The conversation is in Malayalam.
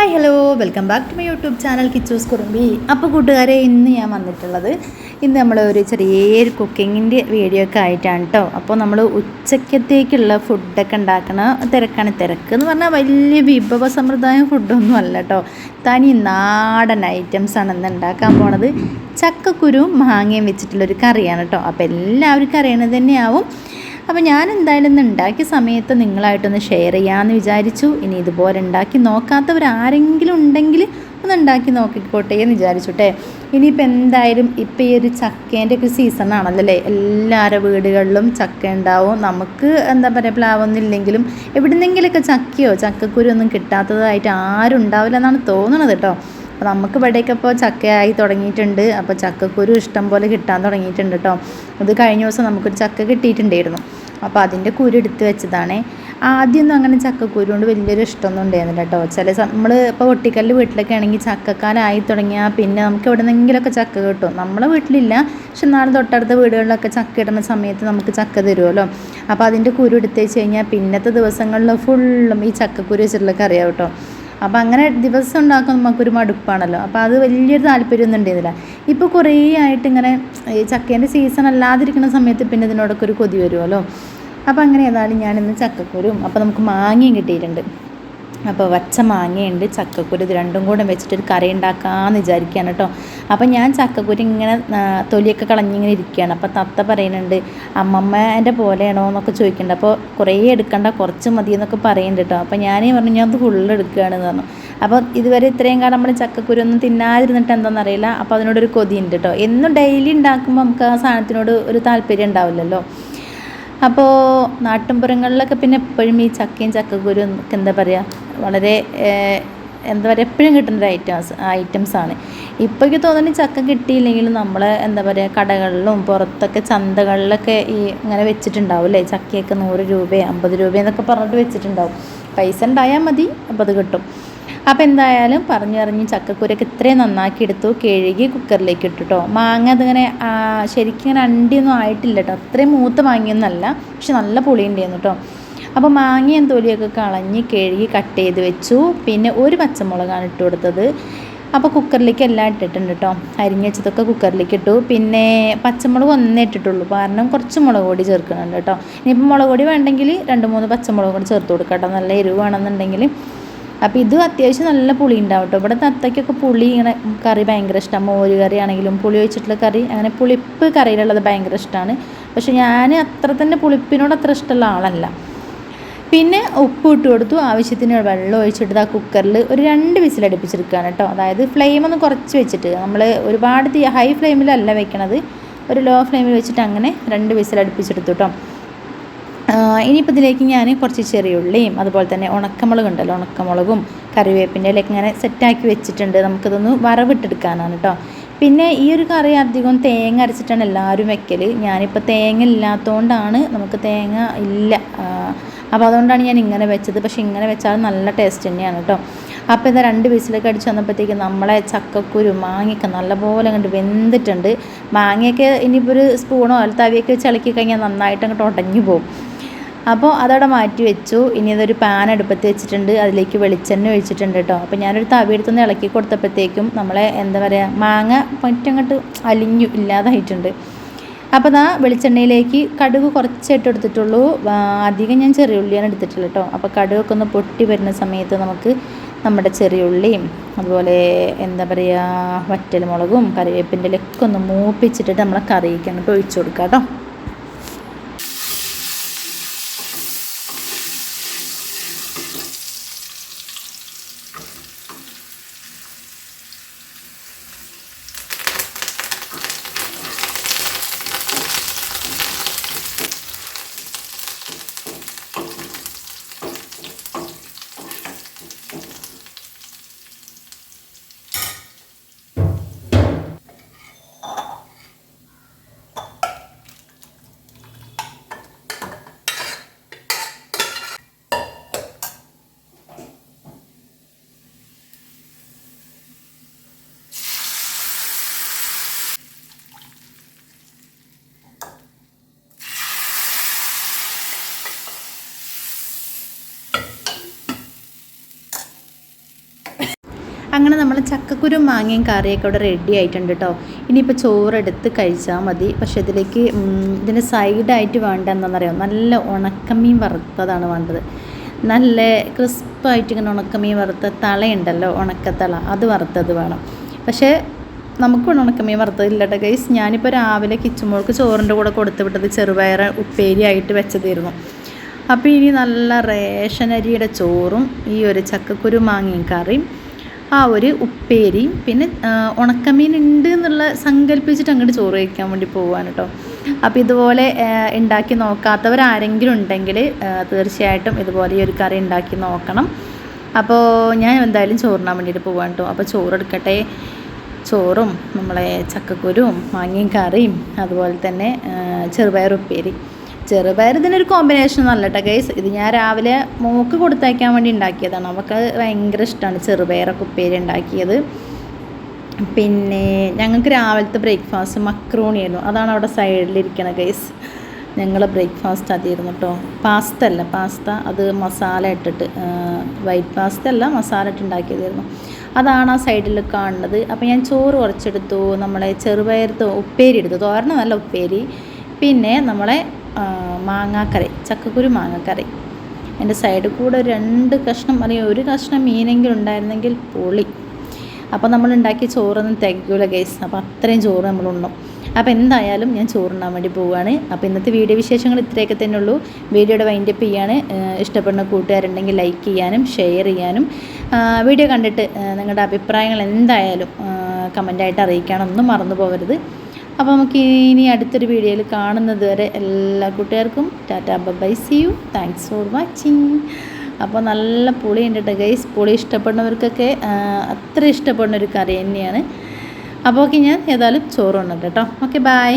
Hi hello welcome back to my YouTube channel Kichus Kurumbi. അപ്പോൾ കൂട്ടുകാരെ, ഇന്ന് ഞാൻ വന്നിട്ടുള്ളത് നമ്മൾ ഒരു ചെറിയൊരു കുക്കിങ്ങിൻ്റെ വീഡിയോ ഒക്കെ ആയിട്ടാണ് കേട്ടോ. അപ്പോൾ നമ്മൾ ഉച്ചക്കത്തേക്കുള്ള ഫുഡൊക്കെ ഉണ്ടാക്കണ തിരക്കാണ്. തിരക്ക് എന്ന് പറഞ്ഞാൽ വലിയ വിഭവ സമ്പ്രദായം ഫുഡൊന്നും അല്ല കേട്ടോ. തനി നാടൻ ഐറ്റംസാണ് ഇന്ന് ഉണ്ടാക്കാൻ പോണത്. ചക്കക്കുരുവും മാങ്ങയും വെച്ചിട്ടുള്ളൊരു കറിയാണ് കേട്ടോ. അപ്പോൾ എല്ലാവർക്കും അറിയണത് തന്നെയാവും. അപ്പോൾ ഞാൻ എന്തായാലും ഇന്ന് ഉണ്ടാക്കിയ സമയത്ത് നിങ്ങളായിട്ടൊന്ന് ഷെയർ ചെയ്യാമെന്ന് വിചാരിച്ചു. ഇനി ഇതുപോലെ ഉണ്ടാക്കി നോക്കാത്തവരാരെങ്കിലും ഉണ്ടെങ്കിൽ ഒന്ന് ഉണ്ടാക്കി നോക്കിക്കോട്ടെ എന്ന് വിചാരിച്ചുട്ടെ. ഇനിയിപ്പോൾ എന്തായാലും ഇപ്പോൾ ഈ ഒരു ചക്കേൻ്റെ ഒക്കെ സീസണാണല്ലോ അല്ലേ. എല്ലാവരുടെ വീടുകളിലും ചക്ക ഉണ്ടാവും. നമുക്ക് എന്താ പറയുക, പ്ലാവൊന്നും ഇല്ലെങ്കിലും എവിടുന്നെങ്കിലൊക്കെ ചക്കയോ ചക്കക്കുരു ഒന്നും കിട്ടാത്തതായിട്ട് ആരും ഉണ്ടാവില്ല എന്നാണ് തോന്നുന്നത് കേട്ടോ. അപ്പോൾ നമുക്ക് ഇവിടേക്ക് ഇപ്പോൾ ചക്കയായി തുടങ്ങിയിട്ടുണ്ട്. അപ്പോൾ ചക്കക്കുരു ഇഷ്ടം പോലെ കിട്ടാൻ തുടങ്ങിയിട്ടുണ്ട് കേട്ടോ. അത് കഴിഞ്ഞ ദിവസം നമുക്കൊരു ചക്ക കിട്ടിയിട്ടുണ്ടായിരുന്നു. അപ്പോൾ അതിൻ്റെ കുരു എടുത്ത് വെച്ചതാണ്. ആദ്യമൊന്നും അങ്ങനെ ചക്കക്കുരു കൊണ്ട് വലിയൊരു ഇഷ്ടമൊന്നും ഉണ്ടായിരുന്നില്ല കേട്ടോ. നമ്മൾ ഇപ്പോൾ ഒട്ടിക്കല്ല് വീട്ടിലൊക്കെ ആണെങ്കിൽ ചക്കക്കാലമായി തുടങ്ങിയാൽ പിന്നെ നമുക്ക് എവിടെന്നെങ്കിലുമൊക്കെ ചക്ക കിട്ടും. നമ്മളെ വീട്ടിലില്ല, പക്ഷെ നാളെ തൊട്ടടുത്ത വീടുകളിലൊക്കെ ചക്ക ഇടുന്ന സമയത്ത് നമുക്ക് ചക്ക തരുമല്ലോ. അപ്പോൾ അതിൻ്റെ കുരു എടുത്ത് വെച്ച് കഴിഞ്ഞാൽ പിന്നത്തെ ദിവസങ്ങളിൽ ഫുള്ളും ഈ ചക്കക്കുരു വെച്ചിട്ടുള്ള കറിയാവും കേട്ടോ. അപ്പോൾ അങ്ങനെ ദിവസം ഉണ്ടാക്കാൻ നമുക്കൊരു മടുപ്പാണല്ലോ. അപ്പോൾ അത് വലിയൊരു താല്പര്യമൊന്നും ഉണ്ടായിരുന്നില്ല. ഇപ്പോൾ കുറേ ആയിട്ട് ഇങ്ങനെ ഈ ചക്കേൻ്റെ സീസൺ അല്ലാതിരിക്കുന്ന സമയത്ത് പിന്നെ ഇതിനോടൊക്കെ ഒരു കൊതി വരുമല്ലോ. അപ്പോൾ അങ്ങനെ ഏതായാലും ഞാനിന്ന് ചക്കക്കുരും, അപ്പോൾ നമുക്ക് മാങ്ങയും കിട്ടിയിട്ടുണ്ട്. അപ്പോൾ വച്ച മാങ്ങയുണ്ട്, ചക്കക്കുരു, ഇത് രണ്ടും കൂടെ വെച്ചിട്ടൊരു കറി ഉണ്ടാക്കാമെന്ന് വിചാരിക്കുകയാണ് കേട്ടോ. അപ്പോൾ ഞാൻ ചക്കക്കുരു ഇങ്ങനെ തൊലിയൊക്കെ കളഞ്ഞിങ്ങനെ ഇരിക്കുകയാണ്. അപ്പോൾ തത്ത പറയുന്നുണ്ട്, അമ്മമ്മേൻ്റെ പോലെയാണോ എന്നൊക്കെ ചോദിക്കുന്നുണ്ട്. അപ്പോൾ കുറേ എടുക്കണ്ട, കുറച്ച് മതി എന്നൊക്കെ പറയുന്നുണ്ട് കേട്ടോ. അപ്പോൾ ഞാനേ പറഞ്ഞു ഞാൻ അത് ഫുള്ള് എടുക്കുകയാണെന്ന് പറഞ്ഞു. അപ്പോൾ ഇതുവരെ ഇത്രയും കാലം നമ്മൾ ചക്കക്കുരു ഒന്നും തിന്നാതിരുന്നിട്ട് എന്താണെന്നറിയില്ല. അപ്പോൾ അതിനോടൊരു കൊതിയുണ്ട് കേട്ടോ. എന്നും ഡെയിലി ഉണ്ടാക്കുമ്പോൾ നമുക്ക് ആ സാധനത്തിനോട് ഒരു താല്പര്യം ഉണ്ടാവില്ലല്ലോ. അപ്പോൾ നാട്ടിൻപുറങ്ങളിലൊക്കെ പിന്നെ എപ്പോഴും ഈ ചക്കയും ചക്കക്കുരും ഒക്കെ എന്താ പറയുക, വളരെ എന്താ പറയുക, എപ്പോഴും കിട്ടുന്നൊരു ഐറ്റംസാണ്. ഇപ്പോഴേക്ക് തോന്നുന്നു ചക്ക കിട്ടിയില്ലെങ്കിലും നമ്മൾ എന്താ പറയുക, കടകളിലും പുറത്തൊക്കെ ചന്തകളിലൊക്കെ ഈ ഇങ്ങനെ വെച്ചിട്ടുണ്ടാവും അല്ലേ. ചക്കയൊക്കെ 100 രൂപ 50 രൂപ എന്നൊക്കെ പറഞ്ഞിട്ട് വെച്ചിട്ടുണ്ടാവും. പൈസ ഉണ്ടായാൽ മതി, അപ്പോൾ അത് കിട്ടും. അപ്പോൾ എന്തായാലും പറഞ്ഞ് ചക്കക്കുരൊക്കെ ഇത്രയും നന്നാക്കി എടുത്തു, കഴുകി കുക്കറിലേക്ക് ഇട്ടു കേട്ടോ. മാങ്ങ അതിങ്ങനെ ശരിക്കും ഇങ്ങനെ അണ്ടിയൊന്നും ആയിട്ടില്ല കേട്ടോ. അത്രയും മൂത്ത മാങ്ങയൊന്നുമല്ല, പക്ഷെ നല്ല പുളി ഉണ്ടായിരുന്നു കേട്ടോ. അപ്പോൾ മാങ്ങയും തൊലിയൊക്കെ കളഞ്ഞ് കഴുകി കട്ട് ചെയ്ത് വെച്ചു. പിന്നെ ഒരു പച്ചമുളകാണ് ഇട്ട് കൊടുത്തത്. അപ്പോൾ കുക്കറിലേക്ക് എല്ലാം ഇട്ടിട്ടുണ്ട് കേട്ടോ. അരിഞ്ഞ് വെച്ചതൊക്കെ കുക്കറിലേക്ക് ഇട്ടു. പിന്നെ പച്ചമുളക് ഒന്നേ ഇട്ടിട്ടുള്ളൂ, കാരണം കുറച്ച് മുളക് പൊടി ചേർക്കുന്നുണ്ട് കേട്ടോ. ഇനിയിപ്പോൾ മുളക് പൊടി വേണ്ടെങ്കിൽ 2-3 പച്ചമുളക് കൂടി ചേർത്ത് കൊടുക്കാം കേട്ടോ, നല്ല എരിവ് വേണമെന്നുണ്ടെങ്കിൽ. അപ്പോൾ ഇത് അത്യാവശ്യം നല്ല പുളി ഉണ്ടാവും കേട്ടോ. ഇവിടെ തത്തയ്ക്കൊക്കെ പുളി ഇങ്ങനെ കറി ഭയങ്കര ഇഷ്ടമാണ്. മോര് കറി ആണെങ്കിലും പുളി ഒഴിച്ചിട്ടുള്ള കറി, അങ്ങനെ പുളിപ്പ് കറിയിലുള്ളത് ഭയങ്കര ഇഷ്ടമാണ്. പക്ഷെ ഞാൻ അത്ര തന്നെ പുളിപ്പിനോട് അത്ര ഇഷ്ടമുള്ള ആളല്ല. പിന്നെ ഉപ്പ് ഇട്ട് കൊടുത്തു, ആവശ്യത്തിന് വെള്ളം ഒഴിച്ചിട്ട് ആ കുക്കറിൽ ഒരു 2 വിസിലടുപ്പിച്ചെടുക്കുകയാണ് കേട്ടോ. അതായത് ഫ്ലെയിം ഒന്ന് കുറച്ച് വെച്ചിട്ട്, നമ്മൾ ഒരുപാട് ഹൈ ഫ്ലെയിമിലല്ല വെക്കണത്, ഒരു ലോ ഫ്ലെയിമിൽ വെച്ചിട്ട് അങ്ങനെ 2 വിസിലടുപ്പിച്ചെടുത്തു കേട്ടോ. ഇനിയിപ്പോൾ ഇതിലേക്ക് ഞാൻ കുറച്ച് ചെറിയുള്ളിയും അതുപോലെ തന്നെ ഉണക്കമുളക് ഉണ്ടല്ലോ, ഉണക്കമുളകും കറിവേപ്പിൻ്റെ ഇലയൊക്കെ ഇങ്ങനെ സെറ്റാക്കി വെച്ചിട്ടുണ്ട്. നമുക്കിതൊന്ന് വറവിട്ടെടുക്കാനാണ് കേട്ടോ. പിന്നെ ഈ ഒരു കറി അധികം തേങ്ങ അരച്ചിട്ടാണ് എല്ലാവരും വെക്കൽ. ഞാനിപ്പോൾ തേങ്ങ ഇല്ലാത്തതുകൊണ്ടാണ്, നമുക്ക് തേങ്ങ ഇല്ല, അപ്പോൾ അതുകൊണ്ടാണ് ഞാൻ ഇങ്ങനെ വെച്ചത്. പക്ഷേ ഇങ്ങനെ വെച്ചാൽ നല്ല ടേസ്റ്റ് തന്നെയാണ് കേട്ടോ. അപ്പോൾ ഇതാ 2 വിസിലൊക്കെ അടിച്ച് വന്നപ്പോഴത്തേക്ക് നമ്മളെ ചക്കക്കുരു മാങ്ങയൊക്കെ നല്ലപോലെ അങ്ങോട്ട് വെന്തിട്ടുണ്ട്. മാങ്ങയൊക്കെ ഇനിയിപ്പോൾ ഒരു സ്പൂണോ അല്ല തവിയൊക്കെ വെച്ച് ഇളക്കി കഴിഞ്ഞാൽ നന്നായിട്ട് അങ്ങോട്ട് ഉടഞ്ഞു പോകും. അപ്പോൾ അതവിടെ മാറ്റി വെച്ചു. ഇനി അതൊരു പാൻ അടുപ്പത്ത് വെച്ചിട്ടുണ്ട്, അതിലേക്ക് വെളിച്ചെണ്ണ ഒഴിച്ചിട്ടുണ്ട് കേട്ടോ. അപ്പോൾ ഞാനൊരു തവി എടുത്തൊന്ന് ഇളക്കി കൊടുത്തപ്പോഴത്തേക്കും നമ്മളെ എന്താ പറയുക, മാങ്ങ പറ്റങ്ങോട്ട് അലിഞ്ഞു ഇല്ലാതായിട്ടുണ്ട്. അപ്പോൾ ദാ വെളിച്ചെണ്ണയിലേക്ക് കടുക് കുറച്ചായിട്ട് എടുത്തിട്ടുള്ളൂ, അധികം ഞാൻ ചെറിയുള്ളിയാണ് എടുത്തിട്ടുള്ളത് കേട്ടോ. അപ്പോൾ കടുകൊക്കെ ഒന്ന് പൊട്ടി വരുന്ന സമയത്ത് നമുക്ക് നമ്മുടെ ചെറിയുള്ളിയും അതുപോലെ എന്താ പറയുക, വറ്റൽമുളകും കറിവേപ്പിൻ്റെ ഇലയൊക്കെ ഒന്ന് മൂപ്പിച്ചിട്ടിട്ട് നമ്മളെ കറിക്ക് അങ്ങോട്ട് ഒഴിച്ചു കൊടുക്കാം കേട്ടോ. അങ്ങനെ നമ്മൾ ചക്കക്കുരു മാങ്ങയും കറിയൊക്കെ ഇവിടെ റെഡി ആയിട്ടുണ്ട് കേട്ടോ. ഇനിയിപ്പോൾ ചോറെടുത്ത് കഴിച്ചാൽ മതി. പക്ഷേ ഇതിലേക്ക് ഇതിന് സൈഡായിട്ട് വേണ്ട എന്താണെന്നറിയാം, നല്ല ഉണക്കമീൻ വറുത്തതാണ് വേണ്ടത്. നല്ല ക്രിസ്പായിട്ട് ഇങ്ങനെ ഉണക്കമീൻ വറുത്ത തളയുണ്ടല്ലോ, ഉണക്കത്തള, അത് വറുത്തത് വേണം. പക്ഷേ നമുക്കിവിടെ ഉണക്കമീൻ വറുത്തതില്ല കേട്ടോ ഗൈസ്. ഞാനിപ്പോൾ രാവിലെ കിച്ചുമോൾക്ക് ചോറിൻ്റെ കൂടെ കൊടുത്തു വിട്ടത് ചെറുപയർ ഉപ്പേരി ആയിട്ട് വെച്ചതായിരുന്നു. അപ്പോൾ ഇനി നല്ല റേഷനരിയുടെ ചോറും ഈ ഒരു ചക്കക്കുരു മാങ്ങയും കറിയും ആ ഒരു ഉപ്പേരിയും പിന്നെ ഉണക്കമീൻ ഉണ്ട് എന്നുള്ള സങ്കല്പിച്ചിട്ട് അങ്ങോട്ട് ചോറ് കഴിക്കാൻ വേണ്ടി പോവാണ് കേട്ടോ. അപ്പോൾ ഇതുപോലെ ഉണ്ടാക്കി നോക്കാത്തവരാരെങ്കിലും ഉണ്ടെങ്കിൽ തീർച്ചയായിട്ടും ഇതുപോലെ ഈ ഒരു കറി ഉണ്ടാക്കി നോക്കണം. അപ്പോൾ ഞാൻ എന്തായാലും ചോറിനാൻ വേണ്ടിയിട്ട് പോവാണ് കേട്ടോ. അപ്പോൾ ചോറെടുക്കട്ടെ. ചോറും നമ്മളെ ചക്കക്കുരുവും മാങ്ങയും കറിയും അതുപോലെ തന്നെ ചെറുപയർ ഉപ്പേരി. ചെറുപയർ ഇതിനൊരു കോമ്പിനേഷൻ നല്ല കേട്ടോ ഗൈസ്. ഇത് ഞാൻ രാവിലെ മോക്ക് കൊടുത്തയക്കാൻ വേണ്ടി ഉണ്ടാക്കിയതാണ്. അവൾക്ക് ഭയങ്കര ഇഷ്ടമാണ് ചെറുപയറൊക്കെ ഉപ്പേരി ഉണ്ടാക്കിയത്. പിന്നെ ഞങ്ങൾക്ക് രാവിലത്തെ ബ്രേക്ക്ഫാസ്റ്റ് മക്രൂണി ആയിരുന്നു. അതാണ് അവിടെ സൈഡിലിരിക്കണത് ഗൈസ്. ഞങ്ങൾ ബ്രേക്ക്ഫാസ്റ്റ് അതായിരുന്നു കേട്ടോ. പാസ്ത അത് മസാല ഇട്ടിട്ട്, വൈറ്റ് പാസ്ത അല്ല, മസാല ഇട്ട് ഉണ്ടാക്കിയതായിരുന്നു. അതാണ് ആ സൈഡിൽ കാണുന്നത്. അപ്പോൾ ഞാൻ ചോറ് കുറച്ചെടുത്തു, നമ്മളെ ചെറുപയർ ഉപ്പേരി എടുത്തു, തോരന നല്ല ഉപ്പേരി, പിന്നെ നമ്മളെ മാങ്ങാക്കറി, ചക്കക്കുരു മാങ്ങാക്കറി. എൻ്റെ സൈഡിൽ കൂടെ 2 കഷ്ണം അല്ലെങ്കിൽ 1 കഷ്ണം മീനെങ്കിലും ഉണ്ടായിരുന്നെങ്കിൽ പൊളി. അപ്പോൾ നമ്മൾ ഉണ്ടാക്കിയ ചോറൊന്നും തികയൂല ഗൈസ്. അപ്പോൾ അത്രയും ചോറ് നമ്മളുണ്ടോ. അപ്പോൾ എന്തായാലും ഞാൻ ചോറുണ്ണാൻ വേണ്ടി പോവുകയാണ്. അപ്പോൾ ഇന്നത്തെ വീഡിയോ വിശേഷങ്ങൾ ഇത്രയൊക്കെ തന്നെ ഉള്ളൂ. വീഡിയോയുടെ വൈൻഡപ്പ് ചെയ്യാണ്. ഇഷ്ടപ്പെടുന്ന കൂട്ടുകാരുണ്ടെങ്കിൽ ലൈക്ക് ചെയ്യാനും ഷെയർ ചെയ്യാനും വീഡിയോ കണ്ടിട്ട് നിങ്ങളുടെ അഭിപ്രായങ്ങൾ എന്തായാലും കമൻറ്റായിട്ട് അറിയിക്കാനൊന്നും മറന്നു പോകരുത്. അപ്പോൾ നമുക്ക് ഇനി അടുത്തൊരു വീഡിയോയിൽ കാണുന്നത് വരെ എല്ലാ കൂട്ടുകാർക്കും tata bye, see you, thanks for watching. അപ്പോൾ നല്ല പുളിയുണ്ട് കേട്ടോ ഗൈസ്. പുളി ഇഷ്ടപ്പെടുന്നവർക്കൊക്കെ അത്ര ഇഷ്ടപ്പെടുന്ന ഒരു കറി തന്നെയാണ്. അപ്പോൾ ഓക്കെ, ഞാൻ ഏതായാലും ചോറ് കൊണ്ടുണ്ട് കേട്ടോ. Okay, by.